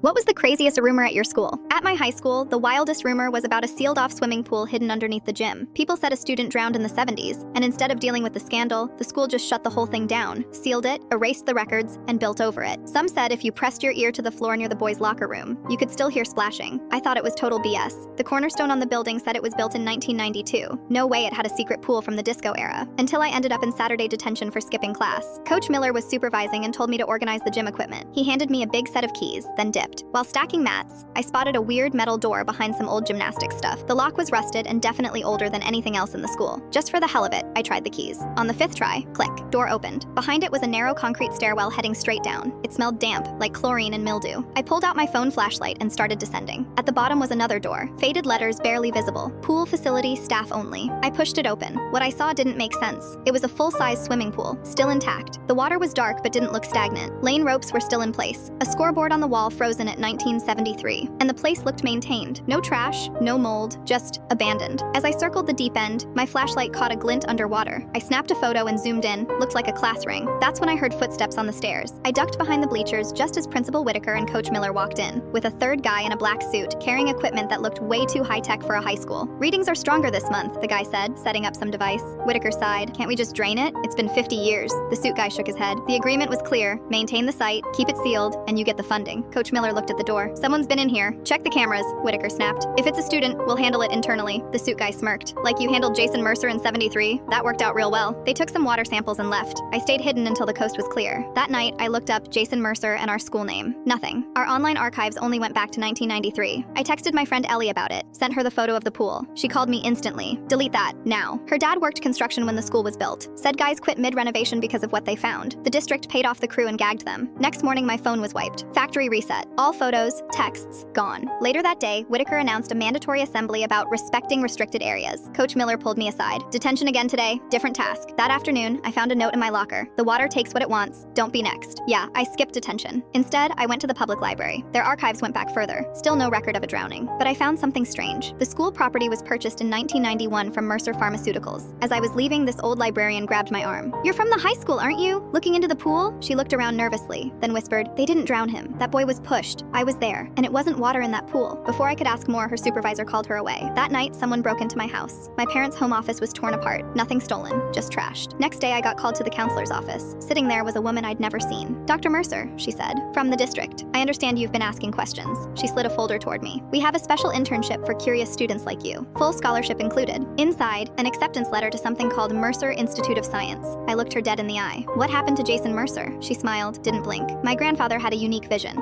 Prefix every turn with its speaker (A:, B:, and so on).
A: What was the craziest rumor at your school? At my high school, the wildest rumor was about a sealed-off swimming pool hidden underneath the gym. People said a student drowned in the 70s, and instead of dealing with the scandal, the school just shut the whole thing down, sealed it, erased the records, and built over it. Some said if you pressed your ear to the floor near the boys' locker room, you could still hear splashing. I thought it was total BS. The cornerstone on the building said it was built in 1992. No way it had a secret pool from the disco era. Until I ended up in Saturday detention for skipping class. Coach Miller was supervising and told me to organize the gym equipment. He handed me a big set of keys, then dipped. While stacking mats, I spotted a weird metal door behind some old gymnastics stuff. The lock was rusted and definitely older than anything else in the school. Just for the hell of it, I tried the keys. On the 5th try, click, door opened. Behind it was a narrow concrete stairwell heading straight down. It smelled damp, like chlorine and mildew. I pulled out my phone flashlight and started descending. At the bottom was another door, faded letters barely visible. Pool facility, staff only. I pushed it open. What I saw didn't make sense. It was a full-size swimming pool, still intact. The water was dark but didn't look stagnant. Lane ropes were still in place. A scoreboard on the wall frozen at 1973. And the place looked maintained. No trash, no mold, just abandoned. As I circled the deep end, my flashlight caught a glint underwater. I snapped a photo and zoomed in. Looked like a class ring. That's when I heard footsteps on the stairs. I ducked behind the bleachers just as Principal Whitaker and Coach Miller walked in, with a third guy in a black suit, carrying equipment that looked way too high-tech for a high school. Readings are stronger this month, the guy said, setting up some device. Whitaker sighed. Can't we just drain it? It's been 50 years. The suit guy shook his head. The agreement was clear. Maintain the site, keep it sealed, and you get the funding. Coach Miller looked at the door. Someone's been in here. Check the cameras, Whitaker snapped. If it's a student, we'll handle it internally. The suit guy smirked. Like you handled Jason Mercer in 73? That worked out real well. They took some water samples and left. I stayed hidden until the coast was clear. That night, I looked up Jason Mercer and our school name. Nothing. Our online archives only went back to 1993. I texted my friend Ellie about it, sent her the photo of the pool. She called me instantly. Delete that, now. Her dad worked construction when the school was built. Said guys quit mid-renovation because of what they found. The district paid off the crew and gagged them. Next morning, my phone was wiped. Factory reset. All photos, texts, gone. Later that day, Whitaker announced a mandatory assembly about respecting restricted areas. Coach Miller pulled me aside. Detention again today, different task. That afternoon, I found a note in my locker. The water takes what it wants. Don't be next. Yeah, I skipped detention. Instead, I went to the public library. Their archives went back further. Still no record of a drowning. But I found something strange. The school property was purchased in 1991 from Mercer Pharmaceuticals. As I was leaving, this old librarian grabbed my arm. You're from the high school, aren't you? Looking into the pool? She looked around nervously, then whispered, they didn't drown him. That boy was pushed. I was there. And it wasn't water in that pool. Before I could ask more, her supervisor called her away. That night, someone broke into my house. My parents' home office was torn apart. Nothing stolen, just trashed. Next day, I got called to the counselor's office. Sitting there was a woman I'd never seen. Dr. Mercer, she said, from the district. I understand you've been asking questions. She slid a folder toward me. We have a special internship for curious students like you. Full scholarship included. Inside, an acceptance letter to something called Mercer Institute of Science. I looked her dead in the eye. What happened to Jason Mercer? She smiled, didn't blink. My grandfather had a unique vision.